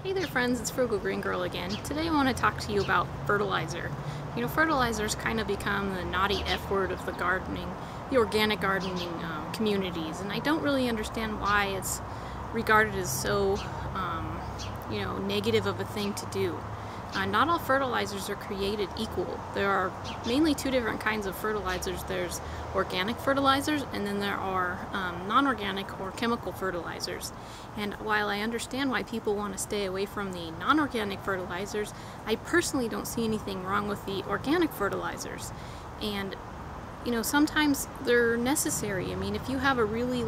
Hey there friends, it's Frugal Green Girl again. Today I want to talk to you about fertilizer. You know, fertilizers kind of become the naughty F word of the gardening, the organic gardening communities, and I don't really understand why it's regarded as so, negative of a thing to do. Not all fertilizers are created equal. There are mainly two different kinds of fertilizers. There's organic fertilizers, and then there are non-organic or chemical fertilizers. And while I understand why people want to stay away from the non-organic fertilizers, I personally don't see anything wrong with the organic fertilizers. And sometimes they're necessary. I mean, if you have a really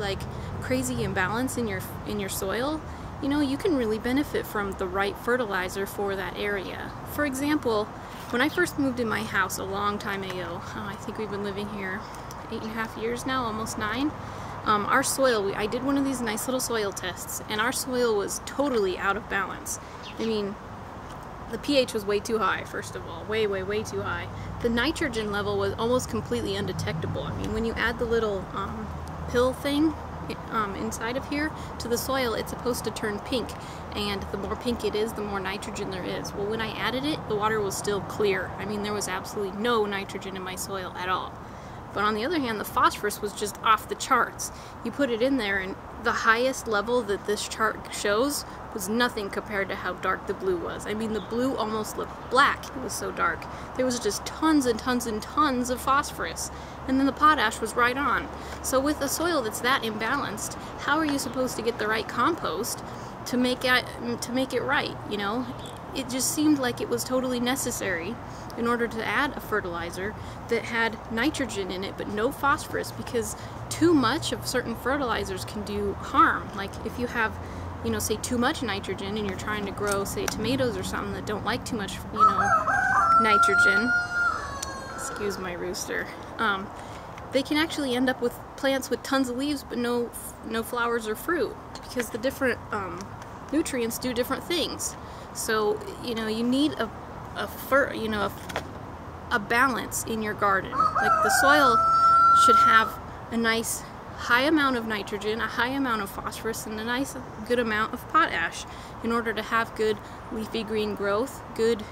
crazy imbalance in your soil, you can really benefit from the right fertilizer for that area. For example, when I first moved in my house a long time ago, I think we've been living here 8.5 years now, almost 9. Our soil, I did one of these nice little soil tests, and our soil was totally out of balance. I mean, the pH was way too high, first of all, way too high. The nitrogen level was almost completely undetectable. I mean, when you add the little pill thing inside of here to the soil, it's supposed to turn pink, and the more pink it is, the more nitrogen there is. Well, when I added it, the water was still clear. I mean, there was absolutely no nitrogen in my soil at all. But on the other hand, the phosphorus was just off the charts. You put it in there, and the highest level that this chart shows was nothing compared to how dark the blue was. I mean, the blue almost looked black. It was so dark. There was just tons and tons and tons of phosphorus. And then the potash was right on. So with a soil that's that imbalanced, how are you supposed to get the right compost to make it right, It just seemed like it was totally necessary in order to add a fertilizer that had nitrogen in it but no phosphorus, because too much of certain fertilizers can do harm. Like if you have, say too much nitrogen and you're trying to grow, say, tomatoes or something that don't like too much, nitrogen. Excuse my rooster. They can actually end up with plants with tons of leaves but no flowers or fruit, because the different nutrients do different things. So you need a balance in your garden. Like the soil should have a nice high amount of nitrogen, a high amount of phosphorus, and a nice good amount of potash in order to have good leafy green growth, good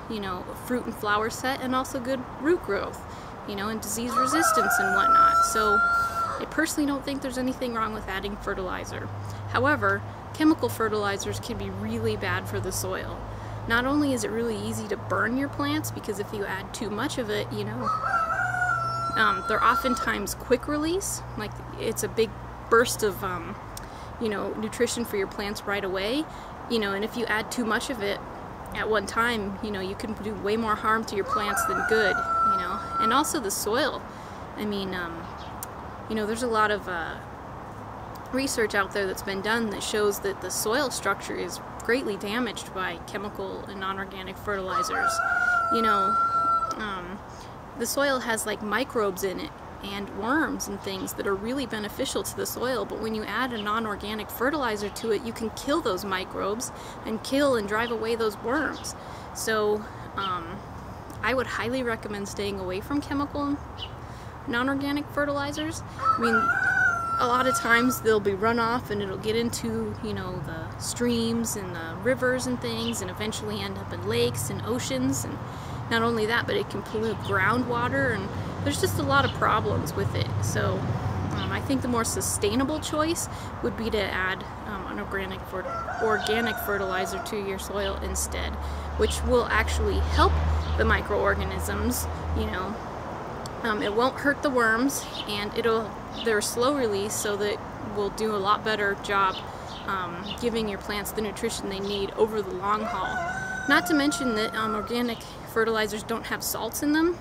fruit and flower set, and also good root growth, and disease resistance and whatnot. So I personally don't think there's anything wrong with adding fertilizer. However, chemical fertilizers can be really bad for the soil. Not only is it really easy to burn your plants, because if you add too much of it, they're oftentimes quick release. Like it's a big burst of, nutrition for your plants right away. And if you add too much of it at one time, you can do way more harm to your plants than good, And also the soil. I mean, there's a lot of research out there that's been done that shows that the soil structure is greatly damaged by chemical and non-organic fertilizers. The soil has microbes in it and worms and things that are really beneficial to the soil, but when you add a non-organic fertilizer to it, you can kill those microbes and kill and drive away those worms. So I would highly recommend staying away from chemical non-organic fertilizers. I mean, a lot of times they'll be runoff and it'll get into, the streams and the rivers and things, and eventually end up in lakes and oceans. And not only that, but it can pollute groundwater, and there's just a lot of problems with it. So I think the more sustainable choice would be to add an organic fertilizer to your soil instead, which will actually help the microorganisms. It won't hurt the worms, and they're slow release, so that will do a lot better job giving your plants the nutrition they need over the long haul. Not to mention that organic fertilizers don't have salts in them.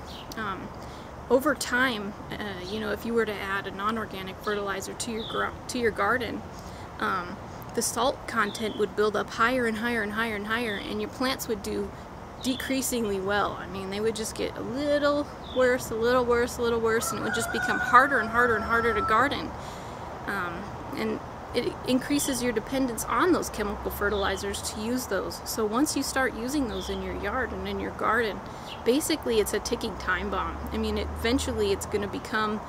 Over time, if you were to add a non-organic fertilizer to your garden, the salt content would build up higher and higher and higher and higher, and your plants would do decreasingly well. I mean, they would just get a little worse, a little worse, a little worse, and it would just become harder and harder and harder to garden. And it increases your dependence on those chemical fertilizers to use those. So once you start using those in your yard and in your garden, basically it's a ticking time bomb. I mean, eventually it's going to become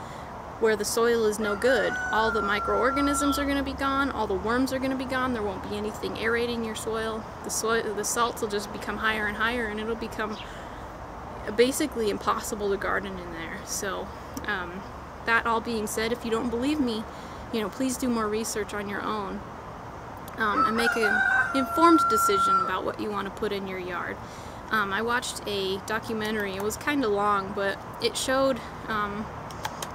where the soil is no good. All the microorganisms are going to be gone, all the worms are going to be gone, there won't be anything aerating your soil. The salts will just become higher and higher, and it'll become basically impossible to garden in there. So that all being said, if you don't believe me, please do more research on your own and make an informed decision about what you want to put in your yard. I watched a documentary. It was kind of long, but it showed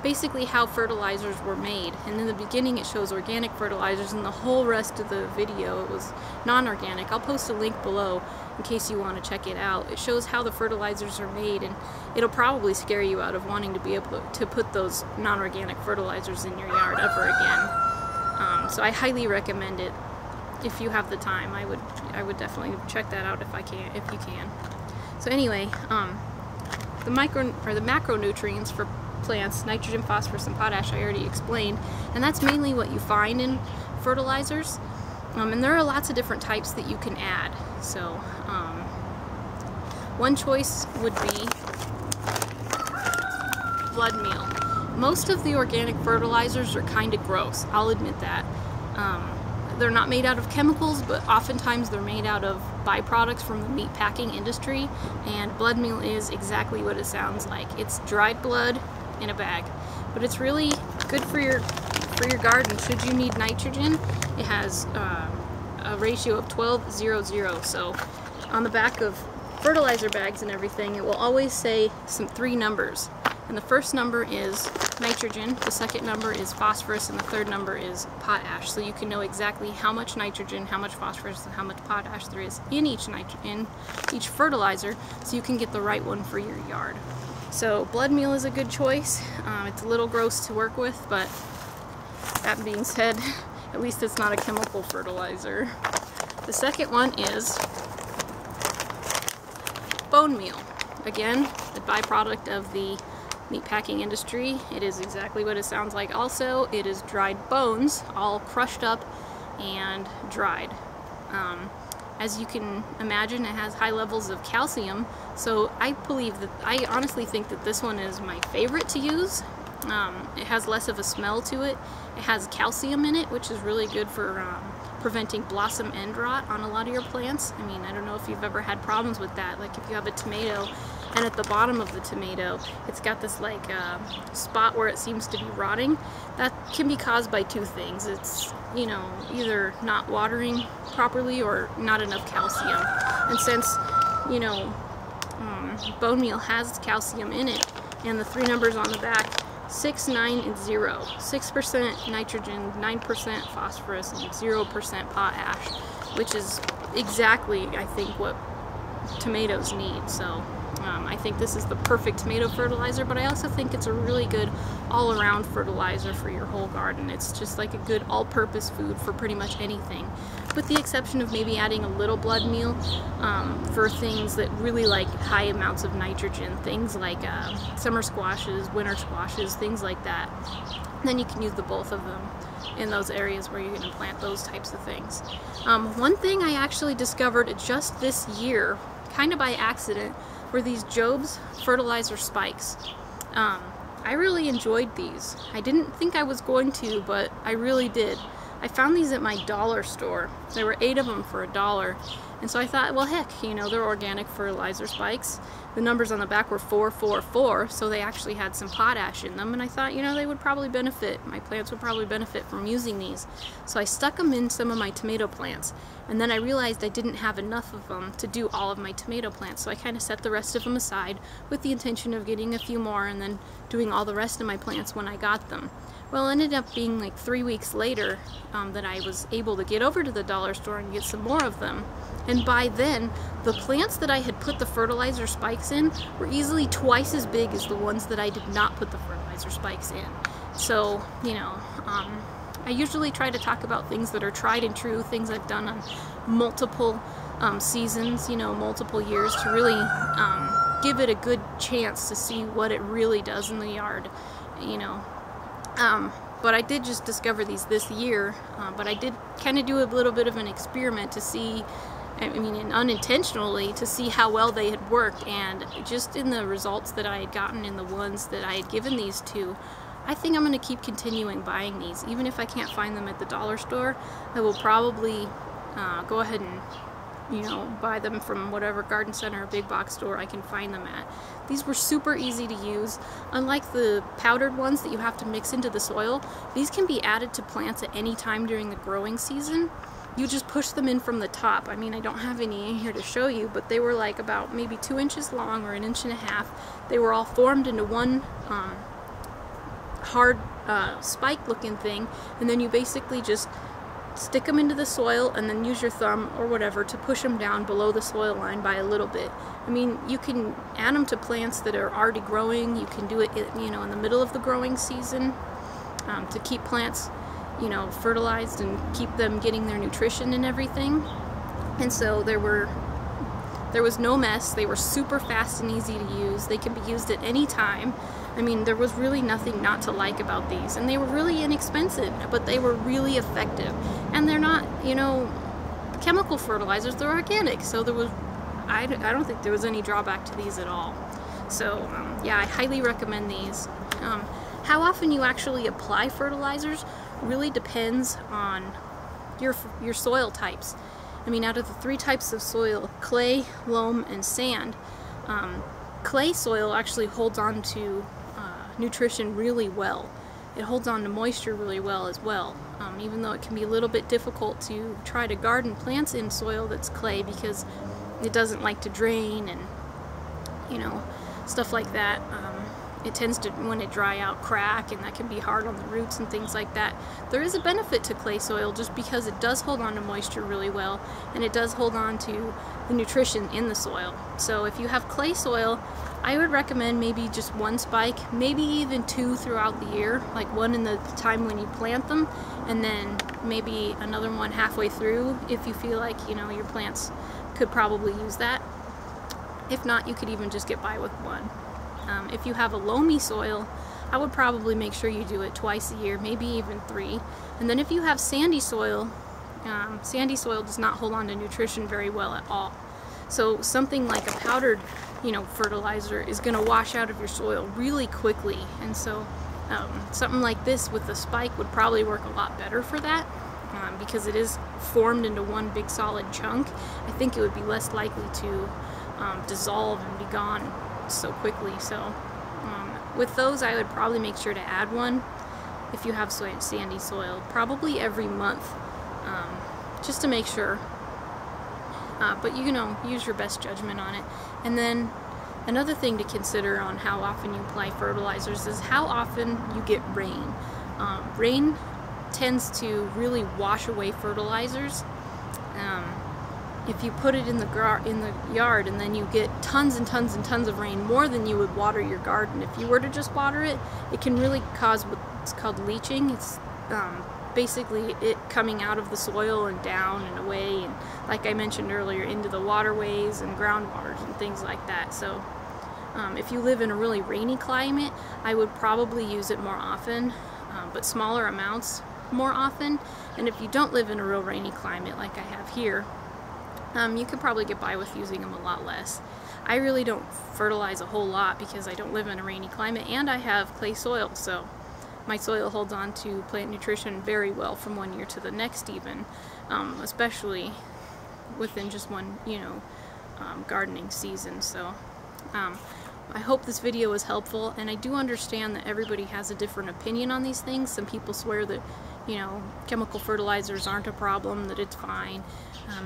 basically how fertilizers were made. And in the beginning it shows organic fertilizers, and the whole rest of the video it was non-organic. I'll post a link below in case you want to check it out. It shows how the fertilizers are made, and it'll probably scare you out of wanting to be able to put those non-organic fertilizers in your yard ever again. So I highly recommend it. If you have the time, I would definitely check that out if you can. So anyway, the macronutrients for plants, nitrogen, phosphorus, and potash, I already explained, and that's mainly what you find in fertilizers. And there are lots of different types that you can add. So one choice would be blood meal. Most of the organic fertilizers are kind of gross, I'll admit that. They're not made out of chemicals, but oftentimes they're made out of byproducts from the meat packing industry, and blood meal is exactly what it sounds like. It's dried blood in a bag, but it's really good for your garden. Should you need nitrogen, it has a ratio of 12:0:0. So on the back of fertilizer bags and everything, it will always say three numbers, and the first number is nitrogen, the second number is phosphorus, and the third number is potash. So you can know exactly how much nitrogen, how much phosphorus, and how much potash there is in each fertilizer, so you can get the right one for your yard. So blood meal is a good choice. It's a little gross to work with, but that being said, at least it's not a chemical fertilizer. The second one is bone meal. Again, a byproduct of the meatpacking industry. It is exactly what it sounds like. Also, it is dried bones, all crushed up and dried. As you can imagine, it has high levels of calcium, so I honestly think that this one is my favorite to use. It has less of a smell to it. It has calcium in it, which is really good for preventing blossom end rot on a lot of your plants. I mean, I don't know if you've ever had problems with that. Like if you have a tomato and at the bottom of the tomato it's got this like spot where it seems to be rotting, that can be caused by two things. It's either not watering properly or not enough calcium. And since bone meal has calcium in it, and the three numbers on the back, 6, 9, and 0. 6% nitrogen, 9% phosphorus, and 0% potash, which is exactly, I think, what tomatoes need. So I think this is the perfect tomato fertilizer, but I also think it's a really good all-around fertilizer for your whole garden. It's just like a good all-purpose food for pretty much anything, with the exception of maybe adding a little blood meal for things that really like high amounts of nitrogen, things like summer squashes, winter squashes, things like that. Then you can use the both of them in those areas where you're going to plant those types of things. One thing I actually discovered just this year, kind of by accident, were these Jobe's fertilizer spikes. I really enjoyed these. I didn't think I was going to, but I really did. I found these at my dollar store. There were 8 of them for $1. And so I thought, well, heck, they're organic fertilizer spikes. The numbers on the back were 444, so they actually had some potash in them. And I thought, they would probably benefit. My plants would probably benefit from using these. So I stuck them in some of my tomato plants. And then I realized I didn't have enough of them to do all of my tomato plants. So I kind of set the rest of them aside with the intention of getting a few more and then doing all the rest of my plants when I got them. Well, it ended up being like 3 weeks later that I was able to get over to the dollar store and get some more of them. And by then, the plants that I had put the fertilizer spikes in were easily twice as big as the ones that I did not put the fertilizer spikes in. So, I usually try to talk about things that are tried and true, things I've done on multiple seasons, multiple years, to really give it a good chance to see what it really does in the yard, But I did just discover these this year, but I did kind of do a little bit of an experiment to see, unintentionally, to see how well they had worked. And just in the results that I had gotten in the ones that I had given these to, I think I'm going to keep continuing buying these. Even if I can't find them at the dollar store, I will probably go ahead and, you know, buy them from whatever garden center or big box store I can find them at. These were super easy to use. Unlike the powdered ones that you have to mix into the soil, these can be added to plants at any time during the growing season. You just push them in from the top. I mean, I don't have any in here to show you, but they were like about maybe 2 inches long or 1.5 inches. They were all formed into one hard spike looking thing, and then you basically just stick them into the soil and then use your thumb or whatever to push them down below the soil line by a little bit. I mean, you can add them to plants that are already growing. You can do it, you know, in the middle of the growing season to keep plants, you know, fertilized and keep them getting their nutrition and everything. And so there was no mess. They were super fast and easy to use. They can be used at any time. I mean, there was really nothing not to like about these, and they were really inexpensive, but they were really effective. And they're not, you know, chemical fertilizers, they're organic, so there was, I don't think there was any drawback to these at all. So yeah, I highly recommend these. How often you actually apply fertilizers really depends on your soil types. I mean, out of the 3 types of soil, clay, loam, and sand, clay soil actually holds on to nutrition really well. It holds on to moisture really well as well, even though it can be a little bit difficult to try to garden plants in soil that's clay because it doesn't like to drain and, you know, stuff like that. It tends to, when it dry out, crack, and that can be hard on the roots and things like that. There is a benefit to clay soil just because it does hold on to moisture really well, and it does hold on to the nutrition in the soil. So if you have clay soil, I would recommend maybe just 1 spike, maybe even 2 throughout the year, like 1 in the time when you plant them, and then maybe another one halfway through if you feel like, you know, your plants could probably use that. If not, you could even just get by with 1. If you have a loamy soil, I would probably make sure you do it twice a year, maybe even 3. And then if you have sandy soil does not hold on to nutrition very well at all. So something like a powdered, you know, fertilizer is going to wash out of your soil really quickly. And so something like this with a spike would probably work a lot better for that. Because it is formed into one big solid chunk, I think it would be less likely to dissolve and be gone so quickly. So with those, I would probably make sure to add 1 if you have sandy soil, probably every month, just to make sure. But you know, use your best judgment on it. And then another thing to consider on how often you apply fertilizers is how often you get rain. Rain tends to really wash away fertilizers. If you put it in the yard and then you get tons and tons and tons of rain, more than you would water your garden. If you were to just water it, it can really cause what's called leaching. It's basically it coming out of the soil and down and away, and like I mentioned earlier, into the waterways and groundwaters and things like that. So if you live in a really rainy climate, I would probably use it more often, but smaller amounts more often. And if you don't live in a real rainy climate like I have here, you could probably get by with using them a lot less. I really don't fertilize a whole lot because I don't live in a rainy climate, and I have clay soil, so my soil holds on to plant nutrition very well from one year to the next even, especially within just one, you know, gardening season. So I hope this video was helpful, and I do understand that everybody has a different opinion on these things. Some people swear that, you know, chemical fertilizers aren't a problem, that it's fine,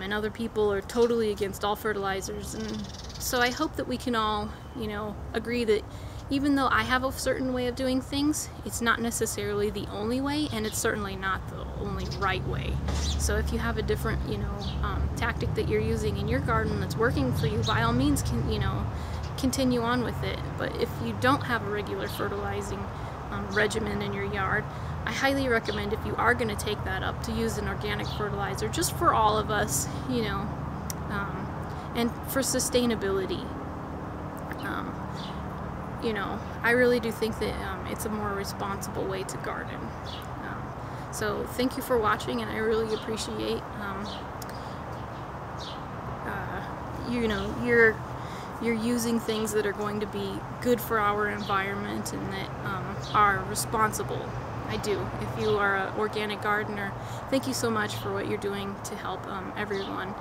and other people are totally against all fertilizers. And so I hope that we can all, you know, agree that even though I have a certain way of doing things, it's not necessarily the only way, and it's certainly not the only right way. So if you have a different, you know, tactic that you're using in your garden that's working for you, by all means, you know, continue on with it. But if you don't have a regular fertilizing regimen in your yard, I highly recommend, if you are going to take that up, to use an organic fertilizer, just for all of us, you know, and for sustainability. You know, I really do think that it's a more responsible way to garden. So thank you for watching, and I really appreciate you know, you're using things that are going to be good for our environment and that are responsible. I do. If you are an organic gardener, thank you so much for what you're doing to help everyone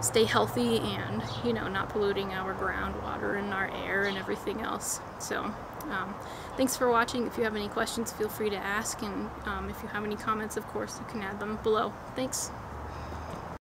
stay healthy and, you know, not polluting our groundwater and our air and everything else. So thanks for watching. If you have any questions, feel free to ask, and if you have any comments, of course, you can add them below. Thanks.